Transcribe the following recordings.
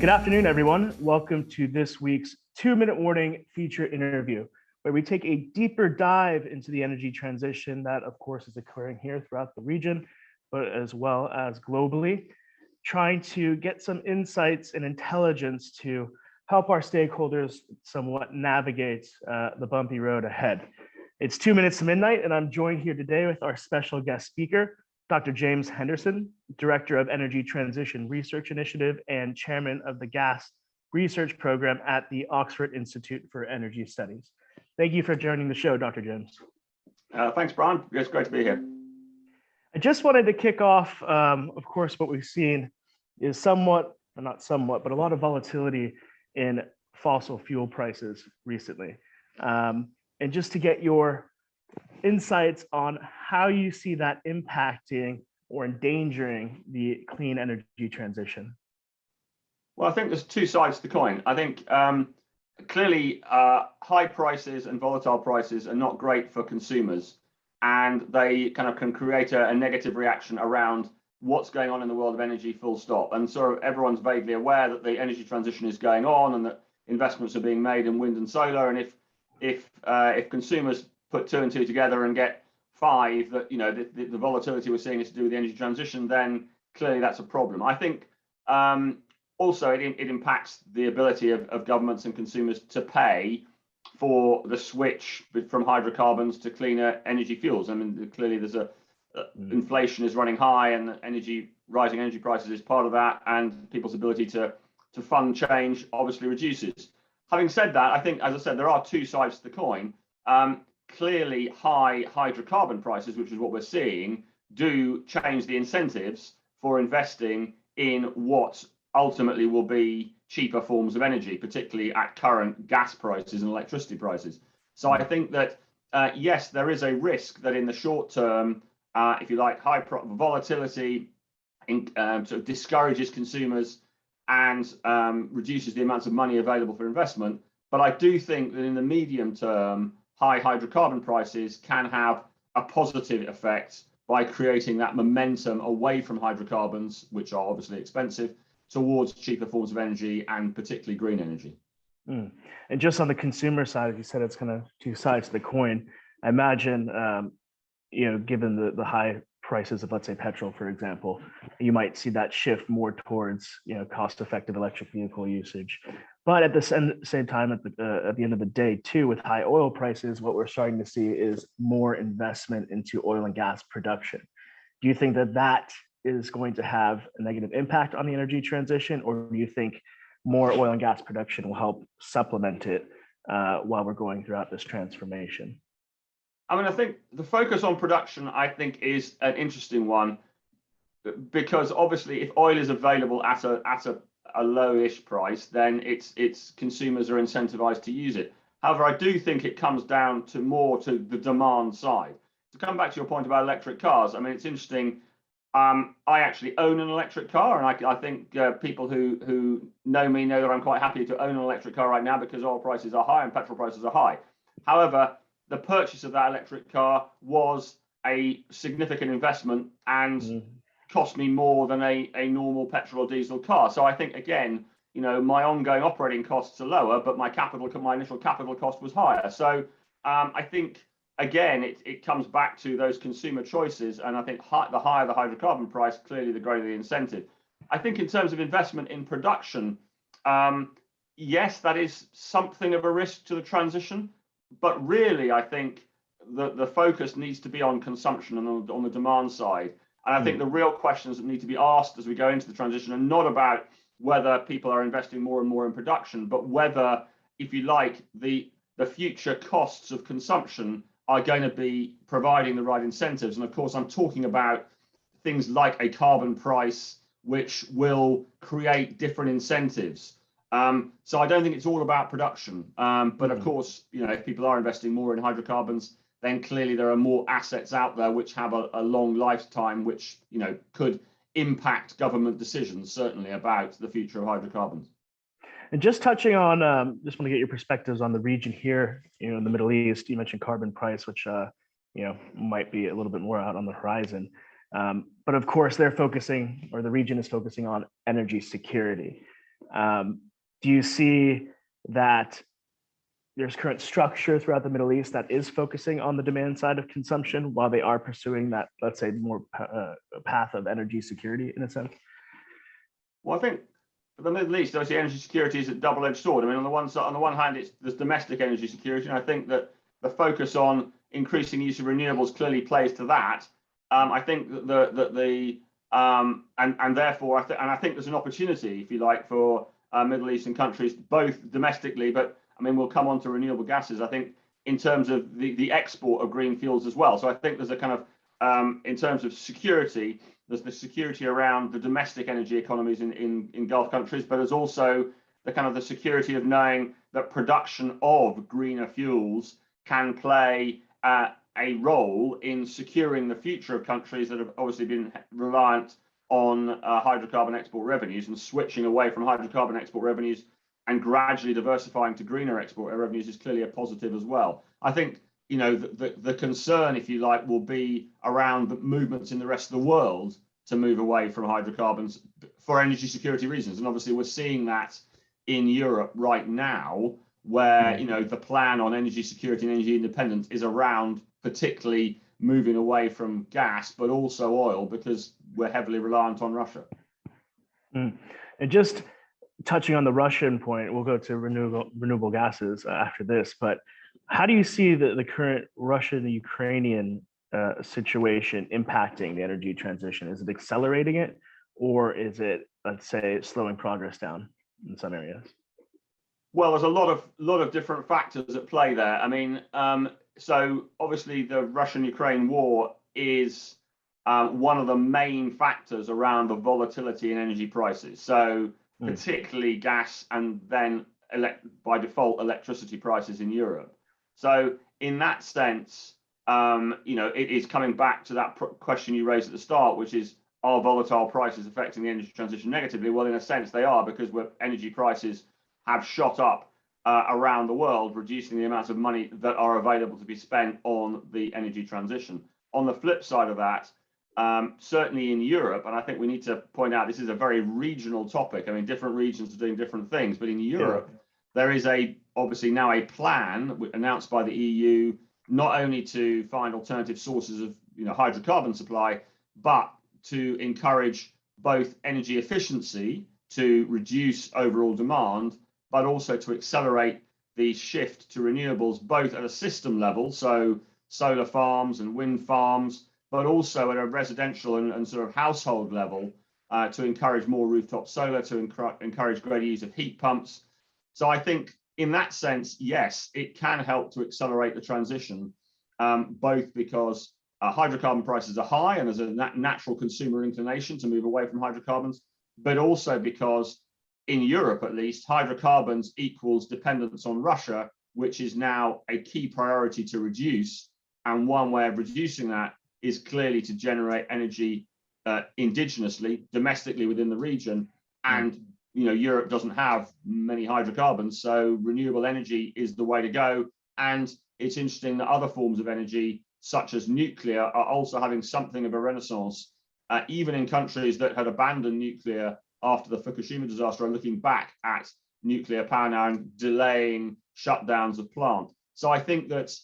Good afternoon, everyone. Welcome to this week's 2-Minute Warning feature interview, where we take a deeper dive into the energy transition that, of course, is occurring here throughout the region, but as well as globally, trying to get some insights and intelligence to help our stakeholders somewhat navigate the bumpy road ahead. It's 2 minutes to midnight, and I'm joined here today with our special guest speaker, Dr. James Henderson, Director of Energy Transition Research Initiative and Chairman of the Gas Research Program at the Oxford Institute for Energy Studies. Thank you for joining the show, Dr. James. Thanks, Brian. It's great to be here. I just wanted to kick off, of course, what we've seen is somewhat, or not somewhat, but a lot of volatility in fossil fuel prices recently. And just to get your insights on how you see that impacting or endangering the clean energy transition. Well, I think there's two sides to the coin. I think clearly high prices and volatile prices are not great for consumers, and they kind of can create a negative reaction around what's going on in the world of energy, full stop. And so everyone's vaguely aware that the energy transition is going on and that investments are being made in wind and solar. And if consumers put two and two together and get five, that the volatility we're seeing is to do with the energy transition, then clearly that's a problem. I think also it impacts the ability of governments and consumers to pay for the switch from hydrocarbons to cleaner energy fuels. I mean, clearly there's inflation is running high, and rising energy prices is part of that, and people's ability to fund change obviously reduces. Having said that, I think, as I said, there are two sides to the coin. Clearly, high hydrocarbon prices, which is what we're seeing, do change the incentives for investing in what ultimately will be cheaper forms of energy, particularly at current gas prices and electricity prices. So I think that, yes, there is a risk that in the short term, if you like, high volatility sort of discourages consumers and reduces the amounts of money available for investment. But I do think that in the medium term, high hydrocarbon prices can have a positive effect by creating that momentum away from hydrocarbons, which are obviously expensive, towards cheaper forms of energy, and particularly green energy. And just on the consumer side, as you said, it's kind of two sides to the coin. I imagine, given the high prices of, let's say, petrol, for example, you might see that shift more towards, cost-effective electric vehicle usage. But at the same time, at the end of the day, too, with high oil prices, what we're starting to see is more investment into oil and gas production. Do you think that is going to have a negative impact on the energy transition, or do you think more oil and gas production will help supplement it while we're going throughout this transformation? I mean, I think the focus on production, I think, is an interesting one, because obviously if oil is available at a low-ish price, then it's consumers are incentivized to use it. However, I do think it comes down to more to the demand side. To come back to your point about electric cars, I mean, it's interesting. I actually own an electric car, and I think people who know me know that I'm quite happy to own an electric car right now, because oil prices are high and petrol prices are high. However, the purchase of that electric car was a significant investment and cost me more than a normal petrol or diesel car. So I think, again, my ongoing operating costs are lower, but my initial capital cost was higher. So I think, again, it comes back to those consumer choices. And I think the higher the hydrocarbon price, clearly the greater the incentive. I think in terms of investment in production, yes, that is something of a risk to the transition. But really, I think the focus needs to be on consumption and on the demand side. And I think the real questions that need to be asked as we go into the transition are not about whether people are investing more and more in production, but whether, if you like, the future costs of consumption are going to be providing the right incentives. And of course, I'm talking about things like a carbon price, which will create different incentives. So I don't think it's all about production. But of course, if people are investing more in hydrocarbons, then clearly there are more assets out there which have a long lifetime, which could impact government decisions, certainly, about the future of hydrocarbons. And just touching on, just want to get your perspectives on the region here, in the Middle East. You mentioned carbon price, which might be a little bit more out on the horizon. But of course, they're focusing, or the region is focusing on energy security. Do you see that there's current structure throughout the Middle East that is focusing on the demand side of consumption while they are pursuing that, let's say, more path of energy security in a sense? Well, I think for the Middle East, obviously, energy security is a double-edged sword. I mean, on the one side, on the one hand, there's domestic energy security, and I think that the focus on increasing use of renewables clearly plays to that. I think that therefore, I think there's an opportunity, if you like, for Middle Eastern countries, both domestically, but I mean, we'll come on to renewable gases. I think in terms of the export of green fuels as well. So I think there's a kind of, in terms of security, there's the security around the domestic energy economies in Gulf countries, but there's also the kind of the security of knowing that production of greener fuels can play a role in securing the future of countries that have obviously been reliant on hydrocarbon export revenues, and switching away from hydrocarbon export revenues and gradually diversifying to greener export revenues is clearly a positive as well. I think, you know, the concern, if you like, will be around the movements in the rest of the world to move away from hydrocarbons for energy security reasons. And obviously we're seeing that in Europe right now, where, you know, the plan on energy security and energy independence is around particularly moving away from gas, but also oil, because we're heavily reliant on Russia. And just touching on the Russian point, we'll go to renewable gases after this, but how do you see the current Russian-Ukrainian situation impacting the energy transition? Is it accelerating it, or is it, let's say, slowing progress down in some areas? Well, there's a lot of different factors at play there. I mean, so obviously the Russian-Ukraine war is one of the main factors around the volatility in energy prices. So particularly gas, and then by default electricity prices in Europe. So in that sense, you know, it is coming back to that question you raised at the start, which is, are volatile prices affecting the energy transition negatively? Well, in a sense they are, because energy prices have shot up around the world, reducing the amount of money that are available to be spent on the energy transition. On the flip side of that, certainly in Europe, and I think we need to point out this is a very regional topic. I mean, different regions are doing different things, but in Europe, there is obviously now a plan announced by the EU, not only to find alternative sources of, you know, hydrocarbon supply, but to encourage both energy efficiency to reduce overall demand, but also to accelerate the shift to renewables, both at a system level, so solar farms and wind farms, but also at a residential and sort of household level, to encourage more rooftop solar, to encourage greater use of heat pumps. So I think in that sense, yes, it can help to accelerate the transition, both because hydrocarbon prices are high and there's a natural consumer inclination to move away from hydrocarbons, but also because in Europe, at least, hydrocarbons equals dependence on Russia, which is now a key priority to reduce. And one way of reducing that is clearly to generate energy indigenously, domestically within the region. And, you know, Europe doesn't have many hydrocarbons, so renewable energy is the way to go. And it's interesting that other forms of energy, such as nuclear, are also having something of a renaissance, even in countries that had abandoned nuclear after the Fukushima disaster, are looking back at nuclear power now and delaying shutdowns of plant. So I think that,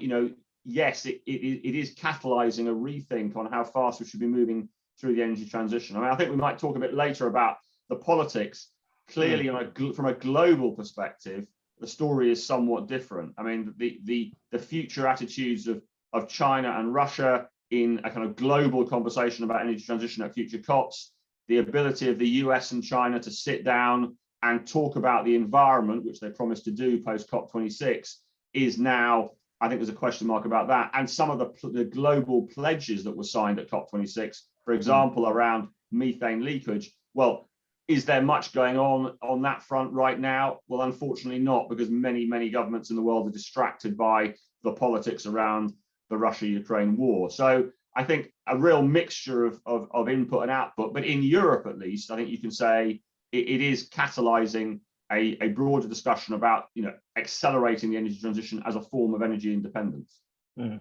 you know, yes, it is catalyzing a rethink on how fast we should be moving through the energy transition. I mean, I think we might talk a bit later about the politics. Clearly, from a global perspective, the story is somewhat different. I mean, the future attitudes of China and Russia in a kind of global conversation about energy transition at future COPs, the ability of the US and China to sit down and talk about the environment, which they promised to do post COP26, is now, I think there's a question mark about that. And some of the global pledges that were signed at COP26, for example, around methane leakage. Well, is there much going on that front right now? Well, unfortunately not, because many governments in the world are distracted by the politics around the Russia-Ukraine war. So I think a real mixture of input and output, but in Europe at least, I think you can say it is catalyzing a broader discussion about, you know, accelerating the energy transition as a form of energy independence. I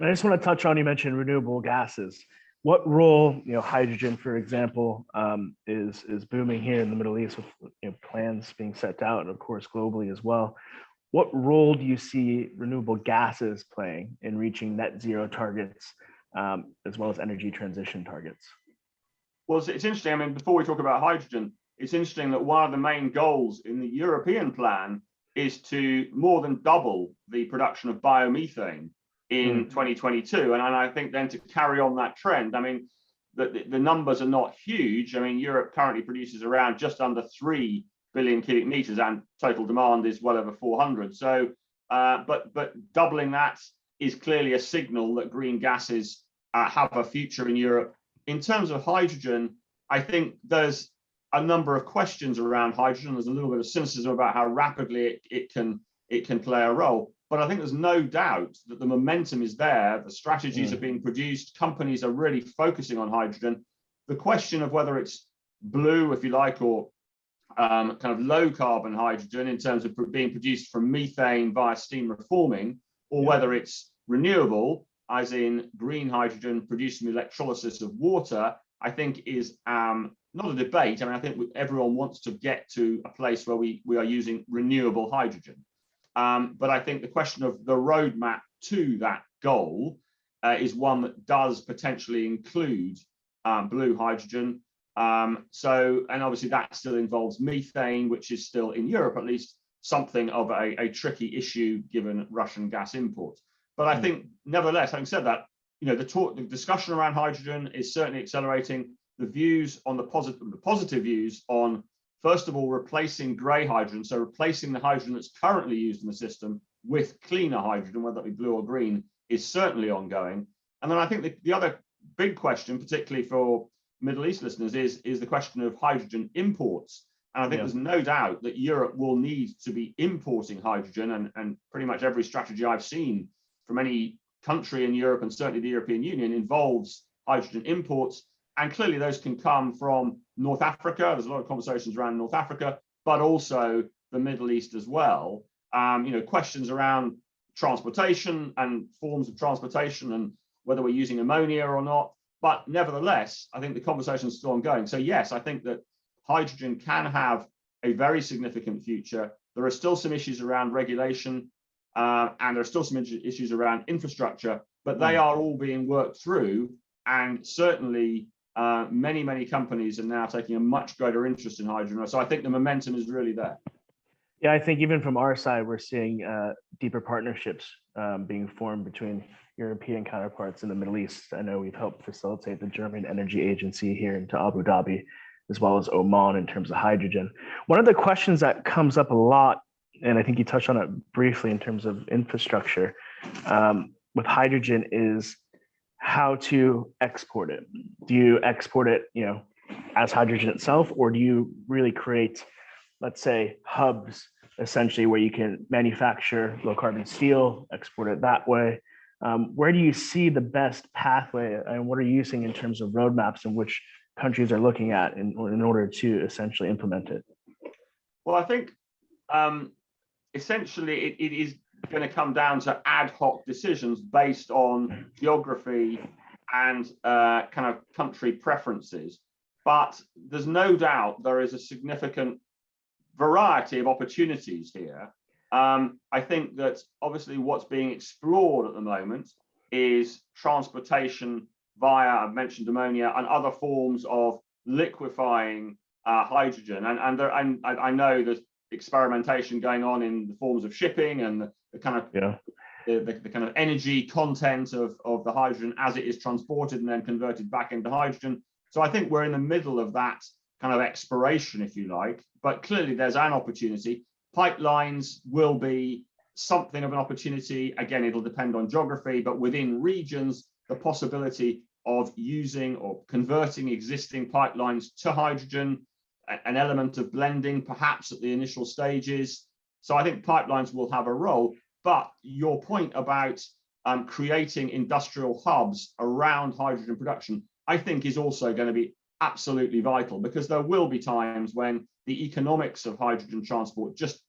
just want to touch on, you mentioned renewable gases. what role, hydrogen, for example, is booming here in the Middle East with plans being set out, and of course globally as well. What role do you see renewable gases playing in reaching net zero targets, as well as energy transition targets? Well, it's interesting. I mean, before we talk about hydrogen, it's interesting that one of the main goals in the European plan is to more than double the production of biomethane in 2022. And I think then to carry on that trend, I mean, the numbers are not huge. I mean, Europe currently produces around just under 3 billion cubic meters, and total demand is well over 400. So, but doubling that is clearly a signal that green gases have a future in Europe. In terms of hydrogen, I think there's a number of questions around hydrogen. There's a little bit of cynicism about how rapidly it can play a role. But I think there's no doubt that the momentum is there. The strategies are being produced. Companies are really focusing on hydrogen. The question of whether it's blue, if you like, or kind of low carbon hydrogen in terms of being produced from methane via steam reforming, or whether it's renewable, as in green hydrogen produced from electrolysis of water, I think is not a debate. I mean, I think everyone wants to get to a place where we are using renewable hydrogen. But I think the question of the roadmap to that goal is one that does potentially include blue hydrogen. And obviously that still involves methane, which is still in Europe, at least, something of a tricky issue given Russian gas imports. But I think, nevertheless, having said that, the discussion around hydrogen is certainly accelerating. The views on the positive views on, first of all, replacing grey hydrogen, so replacing the hydrogen that's currently used in the system with cleaner hydrogen, whether it be blue or green, is certainly ongoing. And then I think the other big question, particularly for Middle East listeners, is the question of hydrogen imports. And I think there's no doubt that Europe will need to be importing hydrogen, and pretty much every strategy I've seen from any country in Europe, and certainly the European Union, involves hydrogen imports. And clearly those can come from North Africa. There's a lot of conversations around North Africa, but also the Middle East as well. Questions around transportation and forms of transportation and whether we're using ammonia or not. But nevertheless, I think the conversation is still ongoing. So yes, I think that hydrogen can have a very significant future. There are still some issues around regulation, and there are still some issues around infrastructure, but they are all being worked through. And certainly many companies are now taking a much greater interest in hydrogen. So I think the momentum is really there. Yeah, I think even from our side, we're seeing deeper partnerships being formed between European counterparts in the Middle East. I know we've helped facilitate the German Energy Agency here into Abu Dhabi, as well as Oman in terms of hydrogen. One of the questions that comes up a lot, and I think you touched on it briefly in terms of infrastructure, with hydrogen is how to export it. Do you export it, as hydrogen itself, or do you really create, let's say, hubs essentially where you can manufacture low carbon steel, export it that way? Where do you see the best pathway, and what are you using in terms of roadmaps in which countries are looking at in order to essentially implement it? Well, I think essentially it is going to come down to ad hoc decisions based on geography and kind of country preferences. But there's no doubt there is a significant variety of opportunities here. I think that obviously what's being explored at the moment is transportation via, I've mentioned ammonia, and other forms of liquefying hydrogen. And I know there's experimentation going on in the forms of shipping and the kind of the kind of energy content of the hydrogen as it is transported and then converted back into hydrogen. So I think we're in the middle of that kind of exploration, if you like. But clearly there's an opportunity. Pipelines will be something of an opportunity. Again, it'll depend on geography, but within regions, the possibility of using or converting existing pipelines to hydrogen, an element of blending, perhaps at the initial stages. So I think pipelines will have a role. But your point about creating industrial hubs around hydrogen production, I think is also going to be absolutely vital, because there will be times when the economics of hydrogen transport just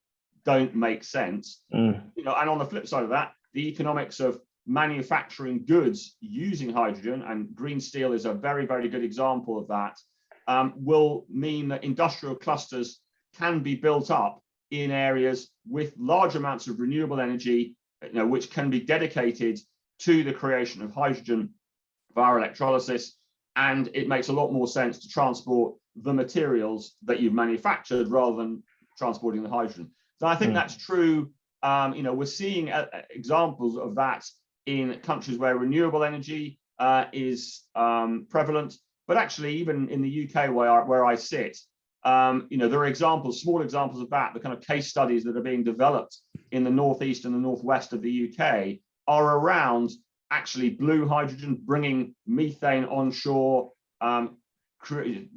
don't make sense. And on the flip side of that, the economics of manufacturing goods using hydrogen, and green steel is a very, very good example of that, will mean that industrial clusters can be built up in areas with large amounts of renewable energy, which can be dedicated to the creation of hydrogen via electrolysis. And it makes a lot more sense to transport the materials that you've manufactured rather than transporting the hydrogen. So I think that's true. We're seeing examples of that in countries where renewable energy is prevalent, but actually even in the UK where I sit, there are examples, small examples of that. The kind of case studies that are being developed in the northeast and the northwest of the UK are around actually blue hydrogen, bringing methane onshore,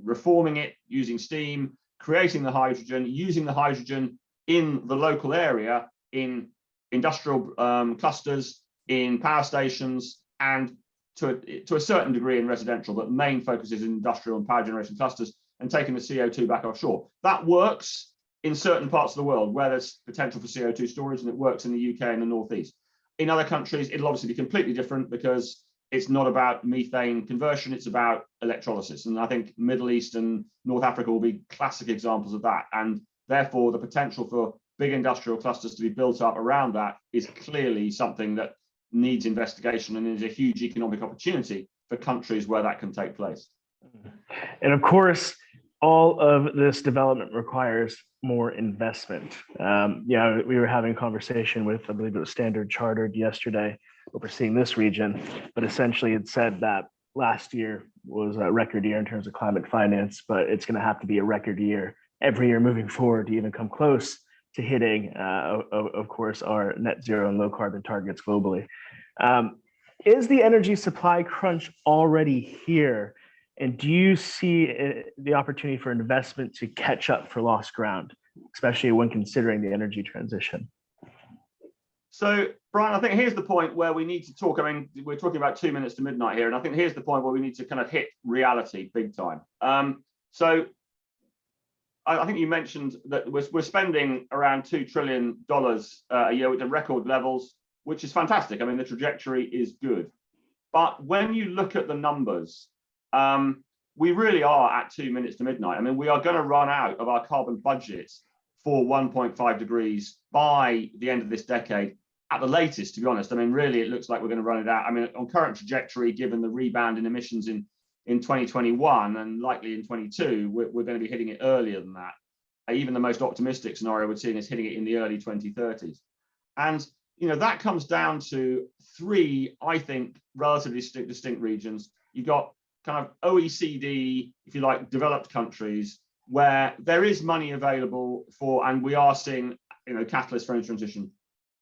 reforming it using steam, creating the hydrogen, using the hydrogen in the local area, in industrial clusters, in power stations, and to a certain degree in residential, but main focus is in industrial and power generation clusters, and taking the CO2 back offshore. That works in certain parts of the world where there's potential for CO2 storage, and it works in the UK and the Northeast. In other countries, it'll obviously be completely different because it's not about methane conversion, it's about electrolysis. And I think Middle East and North Africa will be classic examples of that. And therefore, the potential for big industrial clusters to be built up around that is clearly something that needs investigation and is a huge economic opportunity for countries where that can take place. And of course, all of this development requires more investment. We were having a conversation with, I believe it was Standard Chartered yesterday, overseeing this region, but essentially it said that last year was a record year in terms of climate finance, but it's going to have to be a record year every year moving forward to even come close to hitting, of course, our net zero and low carbon targets globally. Is the energy supply crunch already here? And do you see the opportunity for investment to catch up for lost ground, especially when considering the energy transition? So, Brian, I think here's the point where we need to talk. I mean, we're talking about 2 minutes to midnight here, and I think here's the point where we need to kind of hit reality big time. So I think you mentioned that we're spending around $2 trillion a year, with the record levels, which is fantastic. I mean, the trajectory is good. But when you look at the numbers, we really are at 2 minutes to midnight. I mean, we are going to run out of our carbon budget for 1.5 degrees by the end of this decade at the latest, to be honest. I mean, really, it looks like we're going to run it out. I mean, on current trajectory, given the rebound in emissions in 2021 and likely in 22, we're going to be hitting it earlier than that. Even the most optimistic scenario we're seeing is hitting it in the early 2030s. And, that comes down to three, I think, relatively distinct regions. You've got kind of OECD, if you like, developed countries where there is money available for, and we are seeing, catalysts for energy transition,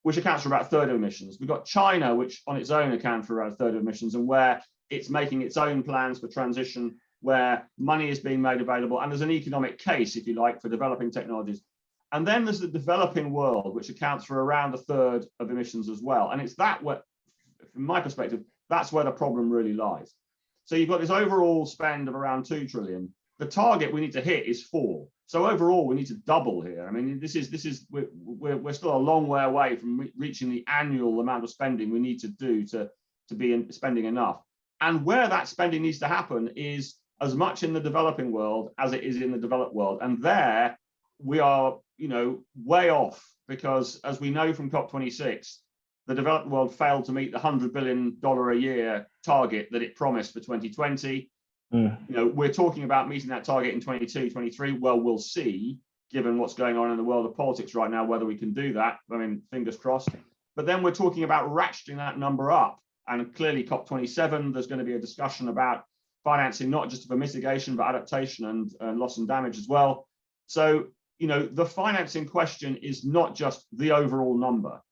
which accounts for about a third of emissions. We've got China, which on its own accounts for around a third of emissions, and where it's making its own plans for transition, where money is being made available, and there's an economic case, if you like, for developing technologies. And then there's the developing world, which accounts for around a third of emissions as well. And it's that where, from my perspective, that's where the problem really lies. So you've got this overall spend of around 2 trillion. The target we need to hit is 4. So overall, we need to double here. I mean, we're still a long way away from reaching the annual amount of spending we need to do to be spending enough. And where that spending needs to happen is as much in the developing world as it is in the developed world. And there we are, way off, because as we know from COP26, the developed world failed to meet the $100 billion a year target that it promised for 2020. We're talking about meeting that target in 22, 23. Well, we'll see, given what's going on in the world of politics right now, whether we can do that. I mean, fingers crossed. But then we're talking about ratcheting that number up. And clearly COP27, there's going to be a discussion about financing, not just for mitigation, but adaptation and loss and damage as well. So, the financing question is not just the overall number.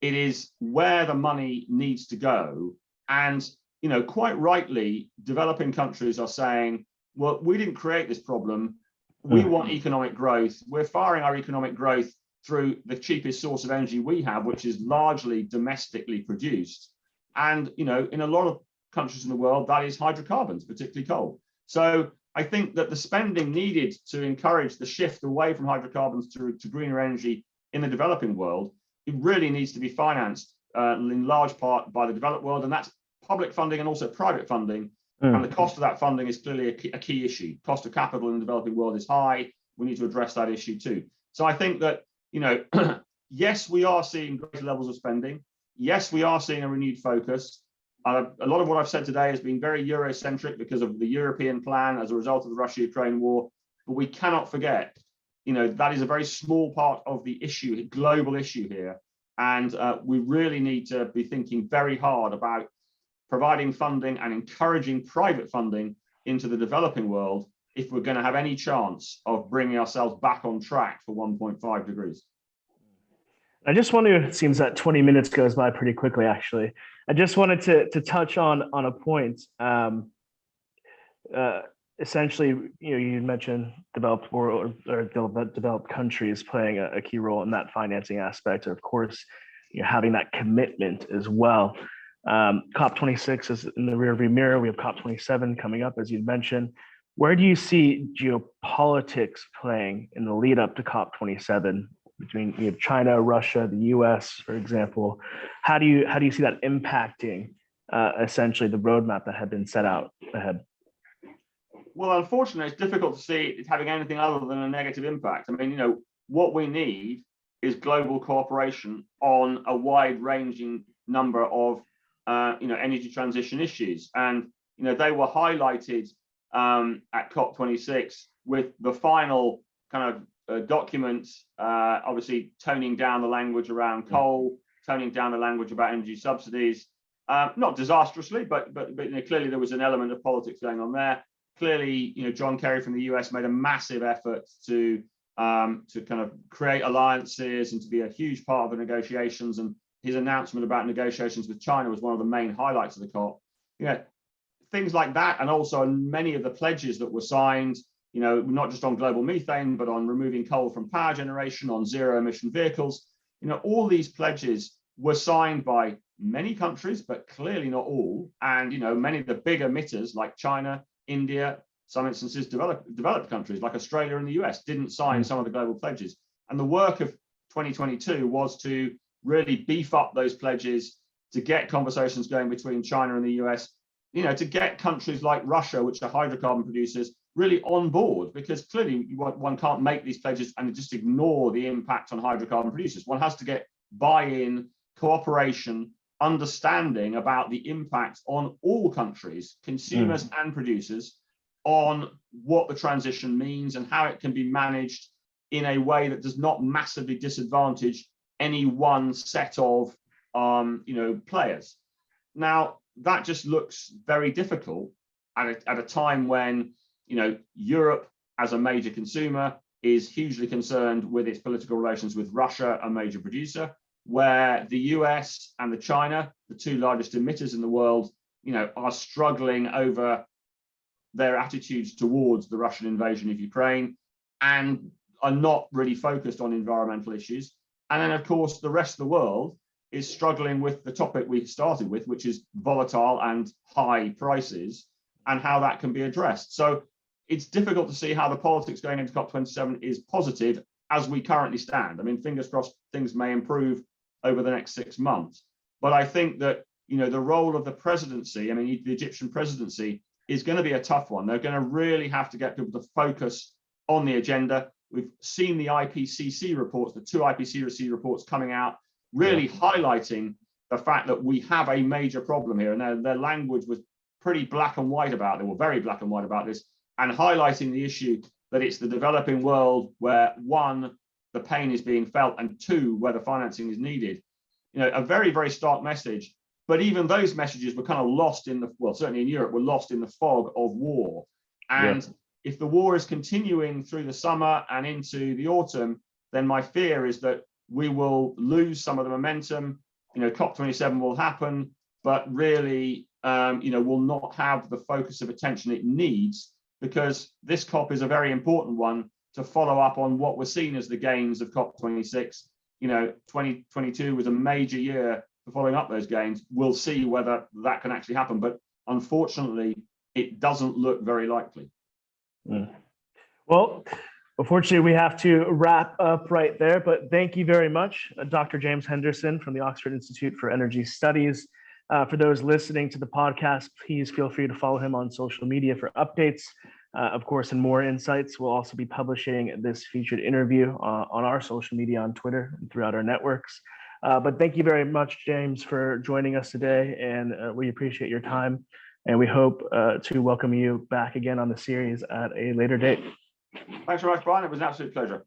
It is where the money needs to go. And, quite rightly, developing countries are saying, well, we didn't create this problem. We want economic growth. We're firing our economic growth through the cheapest source of energy we have, which is largely domestically produced. And, in a lot of countries in the world, that is hydrocarbons, particularly coal. So I think that the spending needed to encourage the shift away from hydrocarbons to greener energy in the developing world, it really needs to be financed in large part by the developed world, and that's public funding and also private funding. And the cost of that funding is clearly a key issue. Cost of capital in the developing world is high. We need to address that issue too. So I think that, yes, we are seeing greater levels of spending. Yes, we are seeing a renewed focus. A lot of what I've said today has been very Eurocentric because of the European plan as a result of the Russia-Ukraine war. But we cannot forget, that is a very small part of the issue, global issue here. And we really need to be thinking very hard about providing funding and encouraging private funding into the developing world if we're going to have any chance of bringing ourselves back on track for 1.5 degrees. I just want to, it seems that 20 minutes goes by pretty quickly, actually. I just wanted to touch on a point. Essentially, you mentioned developed world or developed countries playing a key role in that financing aspect. Of course, having that commitment as well. COP26 is in the rearview mirror. We have COP27 coming up, as you mentioned. Where do you see geopolitics playing in the lead up to COP27 between China, Russia, the U.S., for example? How do you see that impacting essentially the roadmap that had been set out ahead? Well, unfortunately, it's difficult to see it having anything other than a negative impact. I mean, what we need is global cooperation on a wide-ranging number of energy transition issues, and they were highlighted at COP26 with the final kind of documents, obviously toning down the language around coal, toning down the language about energy subsidies, not disastrously, but clearly there was an element of politics going on there. Clearly, John Kerry from the US made a massive effort to kind of create alliances and to be a huge part of the negotiations. And his announcement about negotiations with China was one of the main highlights of the COP. Things like that, and also many of the pledges that were signed, not just on global methane, but on removing coal from power generation, on zero emission vehicles. All these pledges were signed by many countries, but clearly not all. And, many of the big emitters like China, India, some instances developed countries like Australia and the US didn't sign some of the global pledges. And the work of 2022 was to really beef up those pledges, to get conversations going between China and the US, to get countries like Russia, which are hydrocarbon producers, really on board, because clearly one can't make these pledges and just ignore the impact on hydrocarbon producers. One has to get buy-in, cooperation, understanding about the impact on all countries, consumers and producers, on what the transition means and how it can be managed in a way that does not massively disadvantage any one set of players. Now, that just looks very difficult at a time when Europe as a major consumer is hugely concerned with its political relations with Russia, a major producer, where the US and the China, the two largest emitters in the world, are struggling over their attitudes towards the Russian invasion of Ukraine and are not really focused on environmental issues. And then, of course, the rest of the world is struggling with the topic we started with, which is volatile and high prices and how that can be addressed. So it's difficult to see how the politics going into COP27 is positive as we currently stand. I mean, fingers crossed things may improve over the next 6 months. But I think that, the role of the presidency, the Egyptian presidency, is going to be a tough one. They're going to really have to get people to focus on the agenda. We've seen the IPCC reports, the two IPCC reports coming out, really highlighting the fact that we have a major problem here. And their language was pretty black and white about it. They were very black and white about this, and highlighting the issue that it's the developing world where, one, the pain is being felt, and two, where the financing is needed. A very, very stark message. But even those messages were kind of lost in certainly in Europe, were lost in the fog of war. And if the war is continuing through the summer and into the autumn, then my fear is that we will lose some of the momentum. COP27 will happen, but really, will not have the focus of attention it needs, because this COP is a very important one to follow up on what were seen as the gains of COP26. 2022 was a major year for following up those gains. We'll see whether that can actually happen, but unfortunately, it doesn't look very likely. Well, Unfortunately, we have to wrap up right there, but thank you very much, Dr. James Henderson from the Oxford Institute for Energy Studies. For those listening to the podcast, please feel free to follow him on social media for updates. Of course, and more insights. We'll also be publishing this featured interview on our social media on Twitter and throughout our networks. But thank you very much, James, for joining us today, and we appreciate your time. And we hope to welcome you back again on the series at a later date. Thanks very much, Brian. It was an absolute pleasure.